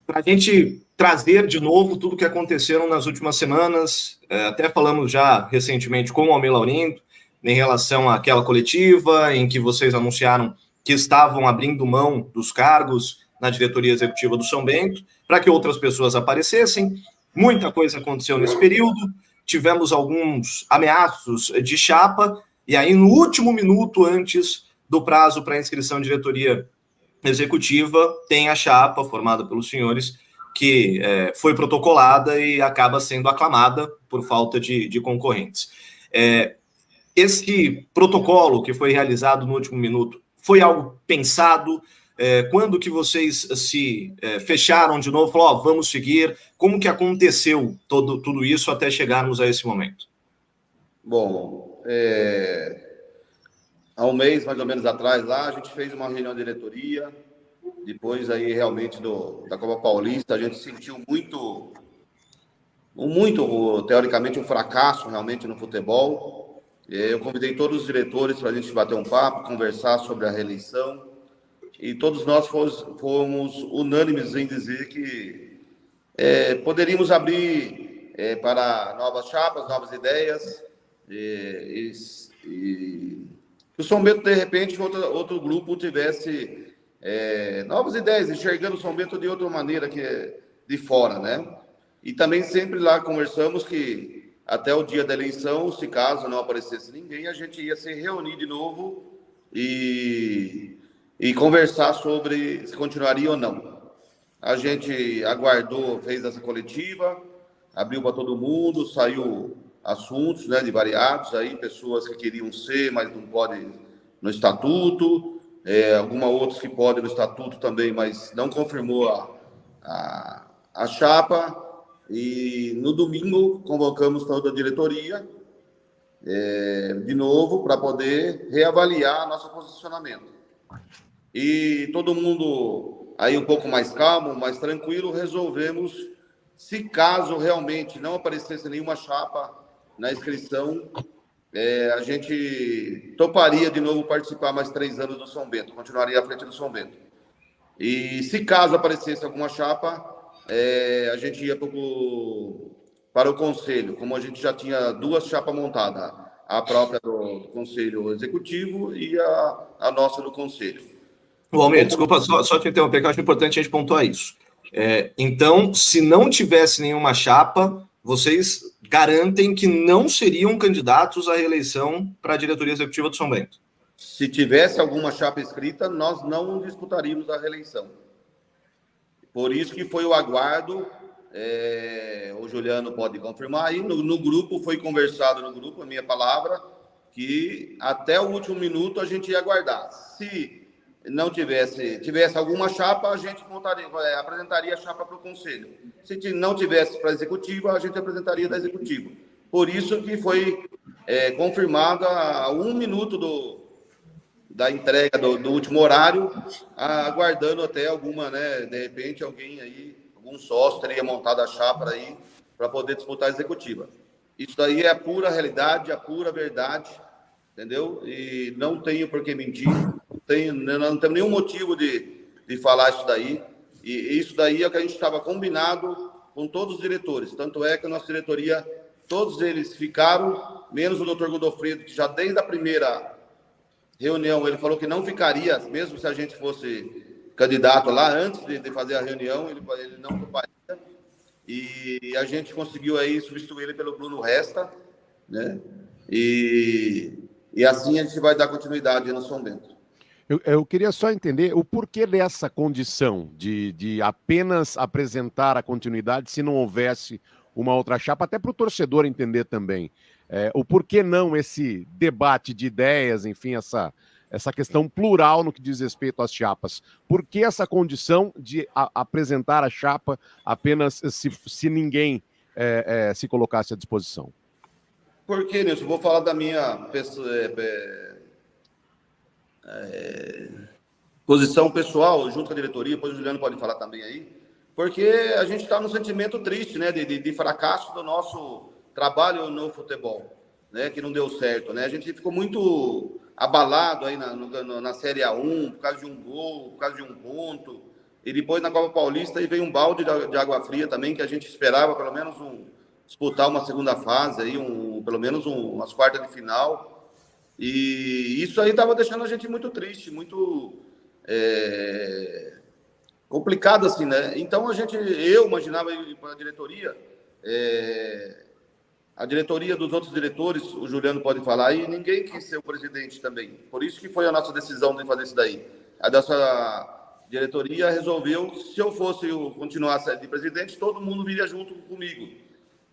para a gente trazer de novo tudo o que aconteceram nas últimas semanas. Até falamos já recentemente com o Almir Laurindo em relação àquela coletiva em que vocês anunciaram que estavam abrindo mão dos cargos na diretoria executiva do São Bento para que outras pessoas aparecessem. Muita coisa aconteceu nesse período, tivemos alguns ameaços de chapa, e aí no último minuto antes do prazo para inscrição de diretoria executiva, tem a chapa formada pelos senhores que foi protocolada e acaba sendo aclamada por falta de concorrentes. Esse protocolo que foi realizado no último minuto foi algo pensado? Quando que vocês se fecharam de novo, falou, vamos seguir? Como que aconteceu tudo isso até chegarmos a esse momento? Bom, há um mês, mais ou menos atrás, lá, a gente fez uma reunião de diretoria. Depois, aí, realmente, da Copa Paulista, a gente sentiu muito, teoricamente, um fracasso, realmente, no futebol. Eu convidei todos os diretores para a gente bater um papo, conversar sobre a reeleição. E todos nós fomos unânimes em dizer que poderíamos abrir para novas chapas, novas ideias. E que o São Bento, de repente, outro grupo tivesse novas ideias, enxergando o São Bento de outra maneira que de fora, né? E também sempre lá conversamos que até o dia da eleição, se caso não aparecesse ninguém, a gente ia se reunir de novo e conversar sobre se continuaria ou não. A gente aguardou, fez essa coletiva, abriu para todo mundo, saiu assuntos, né, de variados, aí, pessoas que queriam ser, mas não podem no estatuto, alguma outros que podem no estatuto também, mas não confirmou a chapa. E no domingo convocamos toda a diretoria de novo para poder reavaliar nosso posicionamento. E todo mundo aí um pouco mais calmo, mais tranquilo, resolvemos, se caso realmente não aparecesse nenhuma chapa na inscrição, a gente toparia de novo participar mais 3 anos do São Bento, continuaria à frente do São Bento. E se caso aparecesse alguma chapa, a gente ia para o conselho, como a gente já tinha 2 chapas montadas, a própria do Conselho Executivo e a nossa do Conselho. Almir, desculpa só te interromper, que eu acho importante a gente pontuar isso. Então, se não tivesse nenhuma chapa, vocês garantem que não seriam candidatos à reeleição para a diretoria executiva do São Bento? Se tivesse alguma chapa escrita, nós não disputaríamos a reeleição. Por isso que foi o aguardo, o Juliano pode confirmar aí, no grupo, foi conversado no grupo, a minha palavra, que até o último minuto a gente ia aguardar. Se não tivesse alguma chapa, a gente apresentaria a chapa para o conselho. Se não tivesse para a executiva, a gente apresentaria da executiva. Por isso que foi confirmada a 1 minuto da entrega do último horário, aguardando até alguma, né, de repente alguém aí, algum sócio teria montado a chapa aí para poder disputar a executiva. Isso daí é a pura realidade, a pura verdade, entendeu? E não tenho por que mentir, não tenho nenhum motivo de falar isso daí. E isso daí é o que a gente estava combinado com todos os diretores. Tanto é que a nossa diretoria, todos eles ficaram, menos o doutor Godofredo, que já desde a primeira reunião ele falou que não ficaria, mesmo se a gente fosse candidato lá, antes de fazer a reunião, ele não toparia. E a gente conseguiu aí substituir ele pelo Bruno Resta, né? E assim a gente vai dar continuidade no São Bento. Eu queria só entender o porquê dessa condição de apenas apresentar a continuidade se não houvesse uma outra chapa, até para o torcedor entender também. O porquê não esse debate de ideias, enfim, essa questão plural no que diz respeito às chapas. Por que essa condição de apresentar a chapa apenas se ninguém se colocasse à disposição? Por que, Nilson? Vou falar da minha posição pessoal, junto com a diretoria, depois o Juliano pode falar também aí, porque a gente está num sentimento triste, né, de fracasso do nosso trabalho no futebol, né, que não deu certo, né? A gente ficou muito abalado aí na Série A1, por causa de um gol, por causa de um ponto, e depois na Copa Paulista e veio um balde de água fria também, que a gente esperava pelo menos disputar uma segunda fase, aí, pelo menos umas quartas de final. E isso aí estava deixando a gente muito triste, muito complicado, assim, né? Então eu imaginava para a diretoria, a diretoria dos outros diretores, o Juliano pode falar, e ninguém quis ser o presidente também. Por isso que foi a nossa decisão de fazer isso daí. A nossa diretoria resolveu, se eu fosse continuar de presidente, todo mundo viria junto comigo.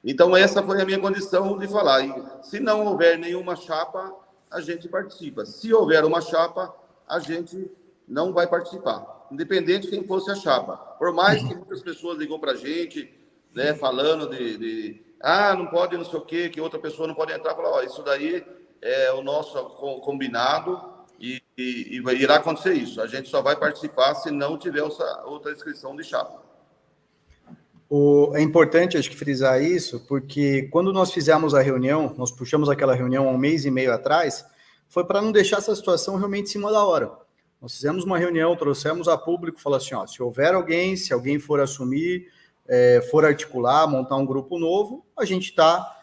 Então, essa foi a minha condição de falar. E, se não houver nenhuma chapa, a gente participa. Se houver uma chapa, a gente não vai participar, independente de quem fosse a chapa. Por mais que muitas pessoas ligam para a gente, né, falando não pode não sei o quê, que outra pessoa não pode entrar, falar, isso daí é o nosso combinado e irá acontecer isso. A gente só vai participar se não tiver outra inscrição de chapa. É importante, acho que, frisar isso, porque quando nós fizemos a reunião, nós puxamos aquela reunião há 1 mês e meio atrás, foi para não deixar essa situação realmente em cima da hora. Nós fizemos uma reunião, trouxemos a público, falou assim, se houver alguém, se alguém for assumir, for articular, montar um grupo novo, a gente está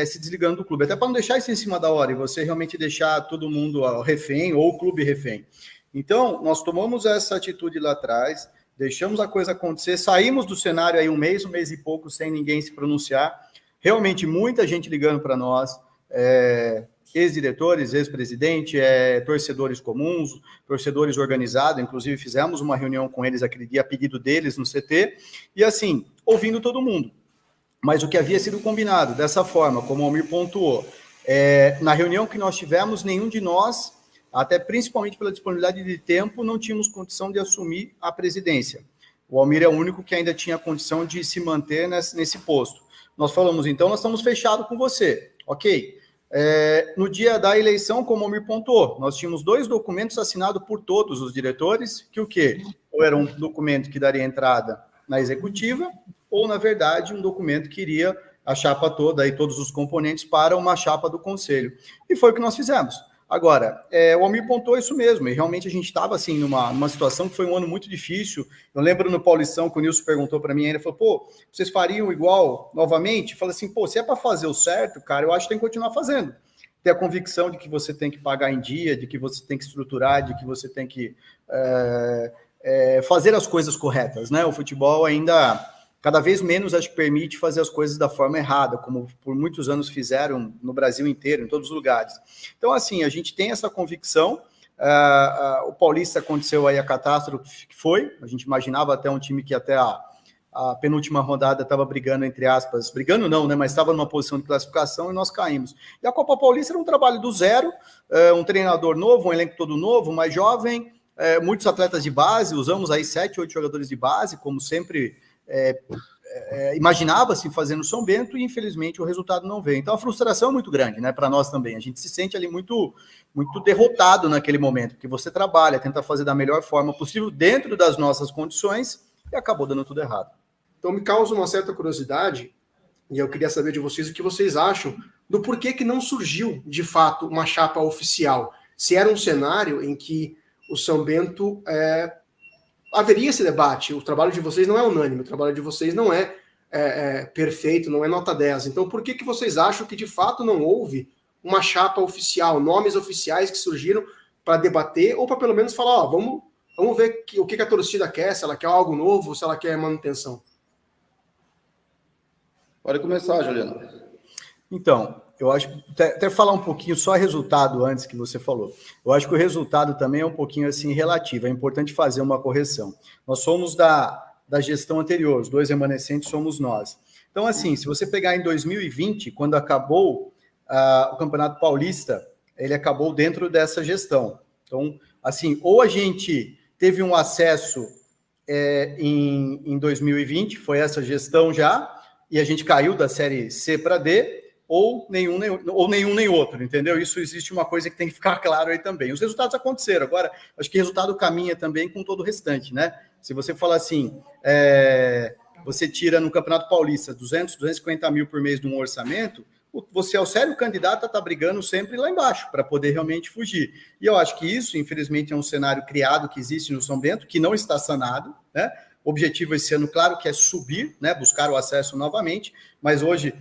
se desligando do clube, até para não deixar isso em cima da hora, e você realmente deixar todo mundo refém, ou o clube refém. Então, nós tomamos essa atitude lá atrás, deixamos a coisa acontecer, saímos do cenário aí 1 mês e pouco, sem ninguém se pronunciar, realmente muita gente ligando para nós, ex-diretores, ex-presidente, torcedores comuns, torcedores organizados, inclusive fizemos uma reunião com eles aquele dia, a pedido deles no CT, e assim, ouvindo todo mundo. Mas o que havia sido combinado, dessa forma, como o Almir pontuou, na reunião que nós tivemos, nenhum de nós, até principalmente pela disponibilidade de tempo, não tínhamos condição de assumir a presidência. O Almir é o único que ainda tinha condição de se manter nesse posto. Nós falamos, então, nós estamos fechados com você, ok? No dia da eleição, como o Almir pontuou, nós tínhamos 2 documentos assinados por todos os diretores, que o quê? Ou era um documento que daria entrada na executiva, ou, na verdade, um documento que iria a chapa toda, e todos os componentes, para uma chapa do conselho. E foi o que nós fizemos. Agora, o Almir pontuou isso mesmo, e realmente a gente estava assim, numa situação que foi um ano muito difícil. Eu lembro no Paulistão, que o Nilson perguntou para mim, ele falou, vocês fariam igual novamente? Eu falei assim, se é para fazer o certo, cara, eu acho que tem que continuar fazendo. Ter a convicção de que você tem que pagar em dia, de que você tem que estruturar, de que você tem que fazer as coisas corretas, né? O futebol ainda, cada vez menos, acho que permite fazer as coisas da forma errada, como por muitos anos fizeram no Brasil inteiro, em todos os lugares. Então, assim, a gente tem essa convicção. O Paulista aconteceu aí a catástrofe que foi, a gente imaginava até um time que até a penúltima rodada estava brigando, entre aspas, brigando não, né, mas estava numa posição de classificação e nós caímos. E a Copa Paulista era um trabalho do zero, um treinador novo, um elenco todo novo, mais jovem, muitos atletas de base, usamos aí 7, 8 jogadores de base, como sempre imaginava-se fazer no São Bento, e infelizmente o resultado não veio. Então a frustração é muito grande, né, para nós também. A gente se sente ali muito, muito derrotado naquele momento, porque você trabalha, tenta fazer da melhor forma possível dentro das nossas condições e acabou dando tudo errado. Então me causa uma certa curiosidade, e eu queria saber de vocês o que vocês acham do porquê que não surgiu de fato uma chapa oficial. Se era um cenário em que o São Bento haveria esse debate. O trabalho de vocês não é unânime, o trabalho de vocês não é perfeito, não é nota 10. Então, por que vocês acham que, de fato, não houve uma chapa oficial, nomes oficiais que surgiram para debater, ou para pelo menos falar, vamos ver o que a torcida quer, se ela quer algo novo, se ela quer manutenção? Pode começar, Juliano. Então, eu acho, até falar um pouquinho só resultado antes que você falou. Eu acho que o resultado também é um pouquinho assim relativo, é importante fazer uma correção. Nós somos da gestão anterior, os 2 remanescentes somos nós. Então, assim, se você pegar em 2020, quando acabou o Campeonato Paulista, ele acabou dentro dessa gestão. Então, assim, ou a gente teve um acesso em 2020, foi essa gestão já, e a gente caiu da Série C para D, ou nenhum nem outro, entendeu? Isso existe uma coisa que tem que ficar claro aí também. Os resultados aconteceram, agora, acho que o resultado caminha também com todo o restante, né? Se você falar assim, você tira no Campeonato Paulista 250 mil por mês de um orçamento, você é o sério candidato a estar brigando sempre lá embaixo, para poder realmente fugir. E eu acho que isso, infelizmente, é um cenário criado que existe no São Bento, que não está sanado, né? O objetivo esse ano, claro, que é subir, né? Buscar o acesso novamente, mas hoje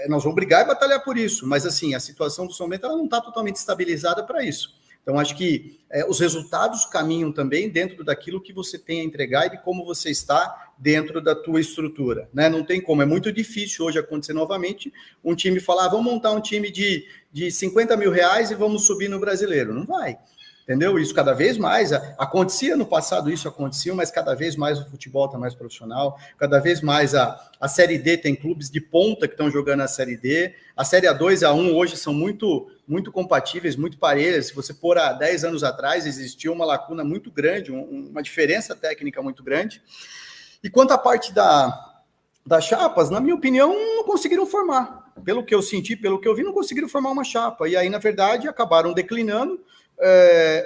nós vamos brigar e batalhar por isso. Mas, assim, a situação do São Bento ela não está totalmente estabilizada para isso. Então, acho que os resultados caminham também dentro daquilo que você tem a entregar e de como você está dentro da tua estrutura, né? Não tem como, é muito difícil hoje acontecer novamente um time falar, vamos montar um time de 50 mil reais e vamos subir no Brasileiro. Não vai, entendeu? Isso cada vez mais, acontecia no passado, isso acontecia, mas cada vez mais o futebol está mais profissional, cada vez mais a Série D tem clubes de ponta que estão jogando a Série D, a Série A2 e A1 hoje são muito compatíveis, muito parelhas. Se você pôr há 10 anos atrás, existia uma lacuna muito grande, uma diferença técnica muito grande. E quanto à parte das chapas, na minha opinião, não conseguiram formar. Pelo que eu senti, pelo que eu vi, não conseguiram formar uma chapa. E aí, na verdade, acabaram declinando.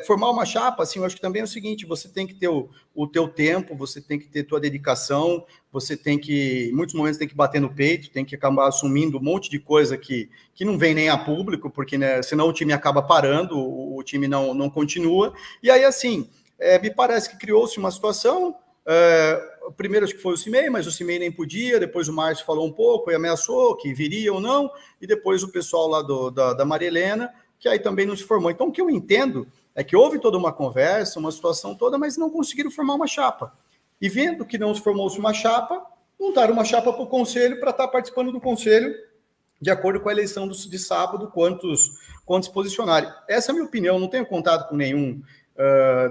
Formar uma chapa, assim, eu acho que também é o seguinte, você tem que ter o teu tempo, você tem que ter tua dedicação, você tem que, em muitos momentos, tem que bater no peito, tem que acabar assumindo um monte de coisa que não vem nem a público, porque, né, senão o time acaba parando, o time não continua. E aí, assim, me parece que criou-se uma situação. Primeiro acho que foi o Cimei, mas o Cimei nem podia, depois o Márcio falou um pouco e ameaçou que viria ou não, e depois o pessoal lá da Maria Helena, que aí também não se formou. Então, o que eu entendo é que houve toda uma conversa, uma situação toda, mas não conseguiram formar uma chapa. E vendo que não se formou-se uma chapa, montaram uma chapa para o conselho, para estar participando do conselho, de acordo com a eleição de sábado, quantos posicionarem. Essa é a minha opinião, não tenho contato com nenhum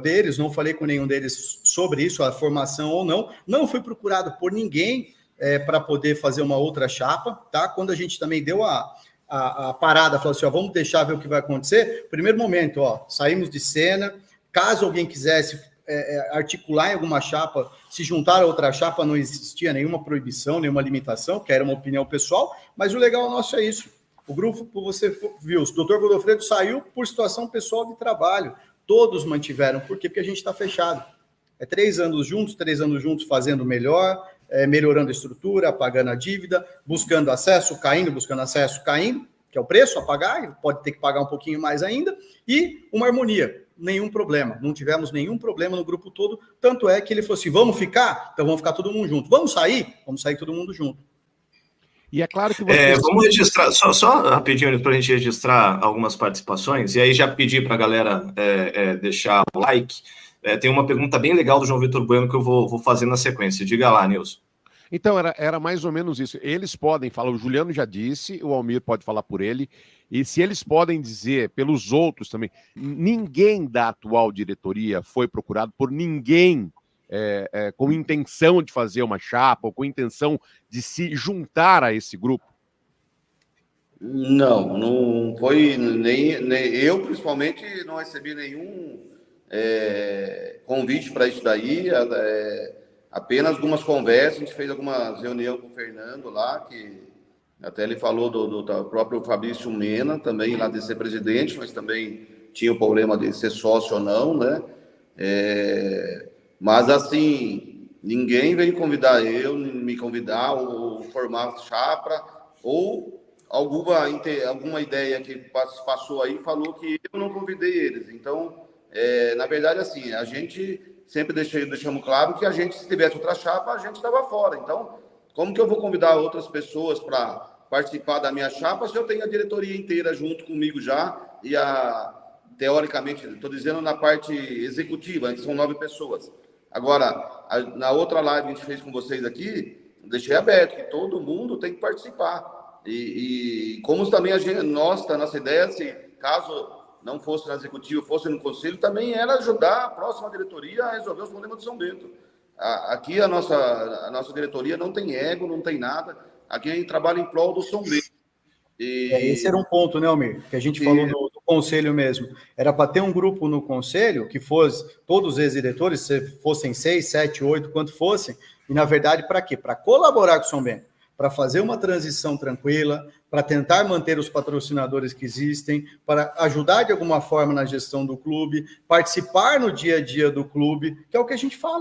deles, não falei com nenhum deles sobre isso, a formação ou não. Não fui procurado por ninguém para poder fazer uma outra chapa, tá? Quando a gente também deu a parada, falou assim, vamos deixar ver o que vai acontecer. Primeiro momento, saímos de cena. Caso alguém quisesse articular em alguma chapa, se juntar a outra chapa, não existia nenhuma proibição, nenhuma limitação, que era uma opinião pessoal, mas o legal nosso é isso. O grupo, você viu, o doutor Godofredo saiu por situação pessoal de trabalho. Todos mantiveram. Por quê? Porque a gente está fechado. 3 anos juntos fazendo melhor, melhorando a estrutura, pagando a dívida, buscando acesso, caindo, que é o preço a pagar, e pode ter que pagar um pouquinho mais ainda, e uma harmonia, nenhum problema. Não tivemos nenhum problema no grupo todo, tanto é que ele falou assim, vamos ficar? Então vamos ficar todo mundo junto. Vamos sair? Vamos sair todo mundo junto. E é claro que você... vamos registrar, só rapidinho para a gente registrar algumas participações, e aí já pedir para a galera deixar o like. Tem uma pergunta bem legal do João Vitor Bueno que eu vou fazer na sequência. Diga lá, Nilson. Então, era mais ou menos isso. Eles podem falar, o Juliano já disse, o Almir pode falar por ele, e se eles podem dizer pelos outros também, ninguém da atual diretoria foi procurado por ninguém com intenção de fazer uma chapa, ou com intenção de se juntar a esse grupo? Não foi nem eu, principalmente, não recebi nenhum convite para isso daí, apenas algumas conversas. A gente fez algumas reuniões com o Fernando lá, que até ele falou do próprio Fabrício Mena, também lá de ser presidente, mas também tinha o problema de ser sócio ou não, né? Mas, assim, ninguém veio me convidar ou formar chapa, ou alguma ideia que passou aí falou que eu não convidei eles. Então, na verdade, assim, a gente sempre deixamos claro que a gente, se tivesse outra chapa, a gente estava fora. Então, como que eu vou convidar outras pessoas para participar da minha chapa se eu tenho a diretoria inteira junto comigo já e teoricamente, estou dizendo na parte executiva, que são 9 pessoas. Agora, na outra live que a gente fez com vocês aqui, deixei aberto que todo mundo tem que participar. E como também nossa ideia, se caso não fosse na executiva, fosse no conselho, também era ajudar a próxima diretoria a resolver os problemas do São Bento. Aqui a nossa diretoria não tem ego, não tem nada. Aqui a gente trabalha em prol do São Bento. Esse era um ponto, né, Almir? Que a gente falou do conselho mesmo. Era para ter um grupo no conselho que fosse todos os ex-diretores, se fossem 6, 7, 8, quanto fossem, e na verdade para quê? Para colaborar com o São Bento, para fazer uma transição tranquila, para tentar manter os patrocinadores que existem, para ajudar de alguma forma na gestão do clube, participar no dia a dia do clube, que é o que a gente fala.